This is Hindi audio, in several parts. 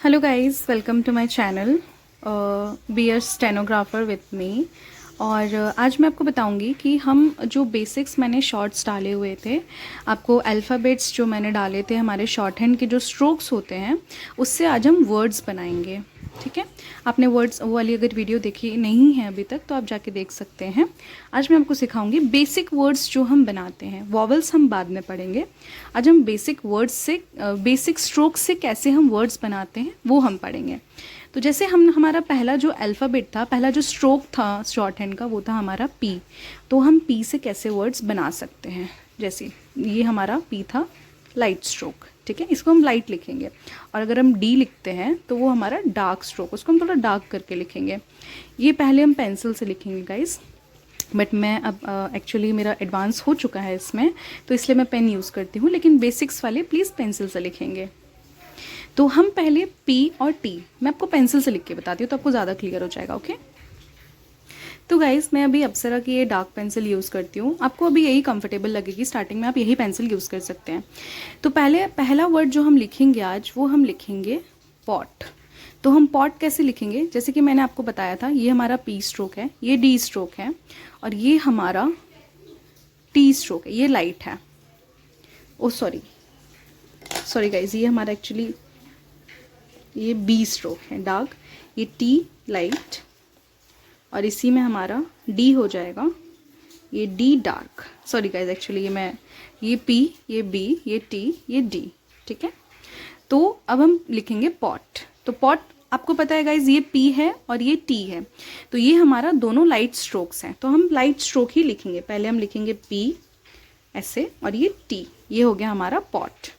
Hello guys, welcome to my channel. Be a stenographer with me. और आज मैं आपको बताऊंगी कि हम जो बेसिक्स मैंने शॉर्ट्स डाले हुए थे, आपको अल्फ़ाबेट्स जो मैंने डाले थे, हमारे शॉर्ट हैंड के जो स्ट्रोक्स होते हैं, उससे आज हम वर्ड्स बनाएंगे। ठीक है, आपने वर्ड्स वो वाली अगर वीडियो देखी नहीं है अभी तक तो आप जाके देख सकते हैं। आज मैं आपको सिखाऊंगी बेसिक वर्ड्स जो हम बनाते हैं। वॉवल्स हम बाद में पढ़ेंगे। आज हम बेसिक वर्ड्स से बेसिक स्ट्रोक्स से कैसे हम वर्ड्स बनाते हैं वो हम पढ़ेंगे। तो जैसे हमारा पहला जो अल्फ़ाबेट था, पहला जो स्ट्रोक था शॉर्ट हैंड का, वो था हमारा पी। तो हम पी से कैसे वर्ड्स बना सकते हैं, जैसे ये हमारा पी था, लाइट स्ट्रोक। ठीक है, इसको हम लाइट लिखेंगे। और अगर हम डी लिखते हैं तो वो हमारा डार्क स्ट्रोक, उसको हम थोड़ा डार्क करके लिखेंगे। ये पहले हम पेंसिल से लिखेंगे गाइस, बट मैं अब एक्चुअली मेरा एडवांस हो चुका है इसमें, तो इसलिए मैं पेन यूज़ करती हूँ। लेकिन बेसिक्स वाले प्लीज़ पेंसिल से लिखेंगे। तो हम पहले पी और टी, मैं आपको पेंसिल से लिख के बताती हूँ तो आपको ज़्यादा क्लियर हो जाएगा। ओके, तो गाइस मैं अभी अप्सरा की ये डार्क पेंसिल यूज़ करती हूँ। आपको अभी यही कंफर्टेबल लगेगी, स्टार्टिंग में आप यही पेंसिल यूज़ कर सकते हैं। तो पहला वर्ड जो हम लिखेंगे आज, वो हम लिखेंगे पॉट। तो हम पॉट कैसे लिखेंगे, जैसे कि मैंने आपको बताया था, ये हमारा पी स्ट्रोक है, ये डी स्ट्रोक है, और ये हमारा टी स्ट्रोक है, ये लाइट है। ओ सॉरी गाइज, ये हमारा एक्चुअली ये बी स्ट्रोक है, डार्क, ये टी लाइट, और इसी में हमारा डी हो जाएगा, ये D dark. Sorry guys, actually ये पी, ये बी, ये टी, ये डी। ठीक है, तो अब हम लिखेंगे पॉट। तो पॉट आपको पता है गाइज, ये पी है और ये टी है, तो ये हमारा दोनों लाइट स्ट्रोक्स हैं, तो हम लाइट स्ट्रोक ही लिखेंगे। पहले हम लिखेंगे पी ऐसे, और ये टी, ये हो गया हमारा पॉट।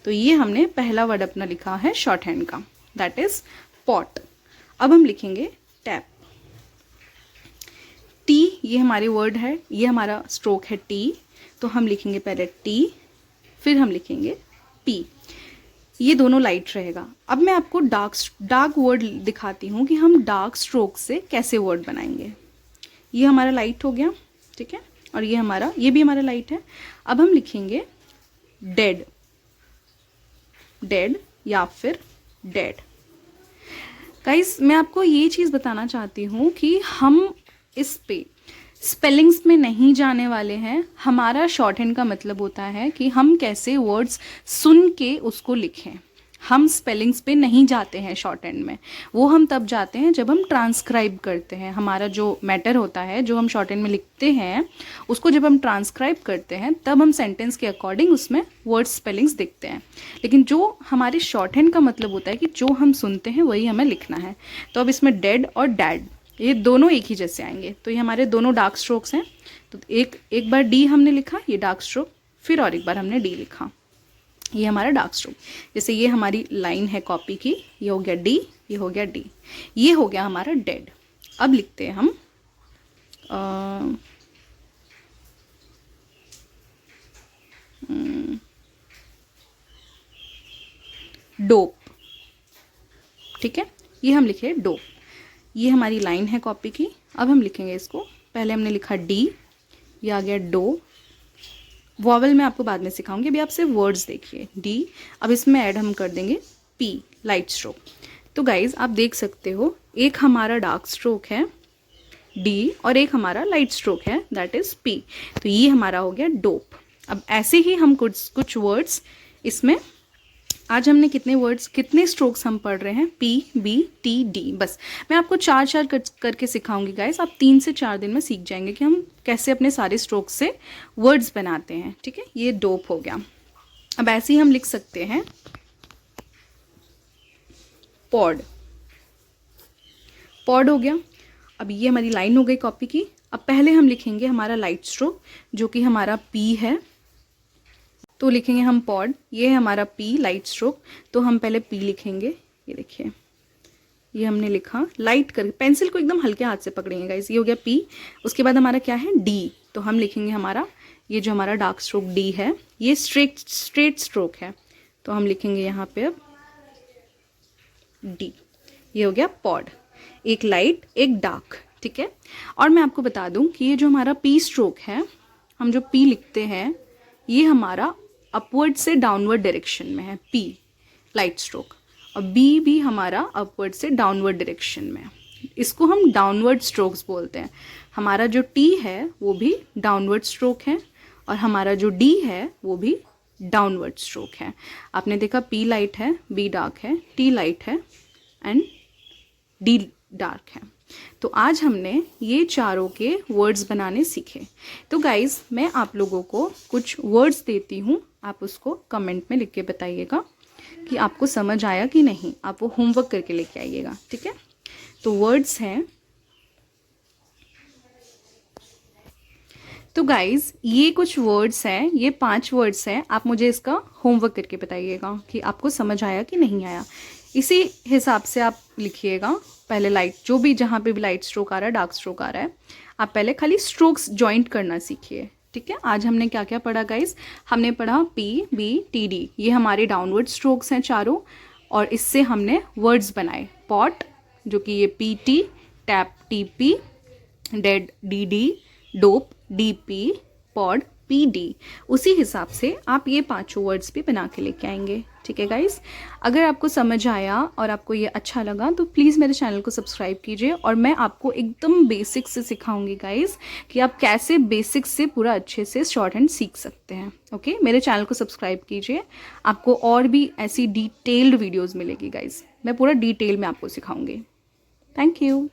तो ये हमने पहला वर्ड अपना लिखा है शॉर्ट हैंड का, दैट इज पॉट। अब हम लिखेंगे टैप। टी, ये हमारे वर्ड है, ये हमारा स्ट्रोक है टी, तो हम लिखेंगे पहले टी, फिर हम लिखेंगे पी। ये दोनों लाइट रहेगा। अब मैं आपको डार्क वर्ड दिखाती हूँ कि हम डार्क स्ट्रोक से कैसे वर्ड बनाएंगे। ये हमारा लाइट हो गया, ठीक है, और ये भी हमारा लाइट है। अब हम लिखेंगे डेड, डेड या फिर डेड। गाइस मैं आपको ये चीज़ बताना चाहती हूँ कि हम इस पे स्पेलिंग्स में नहीं जाने वाले हैं। हमारा शॉर्ट हैंड का मतलब होता है कि हम कैसे वर्ड्स सुन के उसको लिखें। हम स्पेलिंग्स पे नहीं जाते हैं शॉर्ट हैंड में, वो हम तब जाते हैं जब हम ट्रांसक्राइब करते हैं। हमारा जो मैटर होता है, जो हम शॉर्ट हैंड में लिखते हैं, उसको जब हम ट्रांसक्राइब करते हैं तब हम सेंटेंस के अकॉर्डिंग उसमें वर्ड स्पेलिंग्स दिखते हैं। लेकिन जो हमारे शॉर्ट हैंड का मतलब होता है कि जो हम सुनते हैं वही हमें लिखना है। तो अब इसमें डेड और डैड, ये दोनों एक ही जैसे आएंगे, तो ये हमारे दोनों डार्क स्ट्रोक्स हैं। तो एक बार डी हमने लिखा, ये डार्क स्ट्रोक, फिर और एक बार हमने डी लिखा, ये हमारा डार्क स्ट्रोक। जैसे ये हमारी लाइन है कॉपी की, ये हो गया डी, ये हो गया डी, ये हो गया हमारा डेड। अब लिखते हैं हम डोप। ठीक है, ये हम लिखे डोप, ये हमारी लाइन है कॉपी की। अब हम लिखेंगे इसको, पहले हमने लिखा डी, ये आ गया डो। वॉवल मैं आपको बाद में सिखाऊंगी, अभी आप सिर्फ वर्ड्स देखिए, डी। अब इसमें ऐड हम कर देंगे पी, लाइट स्ट्रोक। तो गाइज आप देख सकते हो, एक हमारा डार्क स्ट्रोक है डी और एक हमारा लाइट स्ट्रोक है, दैट इज पी। तो ये हमारा हो गया डोप। अब ऐसे ही हम कुछ वर्ड्स इसमें, आज हमने कितने स्ट्रोक्स हम पढ़ रहे हैं, पी बी टी डी। बस मैं आपको चार करके सिखाऊंगी गाइस। आप 3 से 4 दिन में सीख जाएंगे कि हम कैसे अपने सारे स्ट्रोक्स से वर्ड्स बनाते हैं। ठीक है, ये डोप हो गया। अब ऐसे ही हम लिख सकते हैं पॉड, पॉड हो गया। अब ये हमारी लाइन हो गई कॉपी की। अब पहले हम लिखेंगे हमारा लाइट स्ट्रोक, जो कि हमारा पी है, तो लिखेंगे हम पॉड। ये है हमारा पी, लाइट स्ट्रोक, तो हम पहले पी लिखेंगे। ये देखिए, ये हमने लिखा लाइट करके, पेंसिल को एकदम हल्के हाथ से पकड़ेंगे गाइस। ये हो गया पी। उसके बाद हमारा क्या है, डी, तो हम लिखेंगे हमारा, ये जो हमारा डार्क स्ट्रोक डी है, ये स्ट्रेट स्ट्रोक है, तो हम लिखेंगे यहाँ पे अब डी। ये हो गया पॉड, एक लाइट एक डार्क। ठीक है, और मैं आपको बता दूं कि ये जो हमारा पी स्ट्रोक है, हम जो पी लिखते हैं, ये हमारा अपवर्ड से डाउनवर्ड डायरेक्शन में है, पी लाइट स्ट्रोक। और बी भी हमारा अपवर्ड से डाउनवर्ड डायरेक्शन में। इसको हम डाउनवर्ड स्ट्रोक्स बोलते हैं। हमारा जो टी है वो भी डाउनवर्ड स्ट्रोक है और हमारा जो डी है वो भी डाउनवर्ड स्ट्रोक है। आपने देखा पी लाइट है, बी डार्क है, टी लाइट है एंड डी डार्क है। तो आज हमने ये चारों के वर्ड्स बनाने सीखे। तो गाइज मैं आप लोगों को कुछ वर्ड्स देती हूँ, आप उसको कमेंट में लिख के बताइएगा कि आपको समझ आया कि नहीं। आप वो होमवर्क करके लेके आइएगा, ठीक है। तो वर्ड्स हैं, तो गाइज ये कुछ वर्ड्स हैं, ये 5 वर्ड्स हैं। आप मुझे इसका होमवर्क करके बताइएगा कि आपको समझ आया कि नहीं आया। इसी हिसाब से आप लिखिएगा। पहले लाइट, जो भी जहाँ पे भी लाइट स्ट्रोक आ रहा है, डार्क स्ट्रोक आ रहा है, आप पहले खाली स्ट्रोक्स जॉइंट करना सीखिए, ठीक है। आज हमने क्या क्या पढ़ा गाइज? हमने पढ़ा पी, बी, टी, डी, ये हमारे डाउनवर्ड स्ट्रोक्स हैं चारों, और इससे हमने वर्ड्स बनाए। पॉट जो कि ये P T, tap T P, dead D D, dope D P, pod P D. उसी हिसाब से आप ये 5 वर्ड्स भी बना के लेके आएंगे, ठीक है गाइस। अगर आपको समझ आया और आपको ये अच्छा लगा तो प्लीज़ मेरे चैनल को सब्सक्राइब कीजिए, और मैं आपको एकदम बेसिक से सिखाऊंगी गाइस कि आप कैसे बेसिक से पूरा अच्छे से शॉर्ट हैंड सीख सकते हैं। ओके, मेरे चैनल को सब्सक्राइब कीजिए, आपको और भी ऐसी डिटेल्ड वीडियोज़ मिलेगी गाइस। मैं पूरा डिटेल में आपको सिखाऊंगी। Thank you.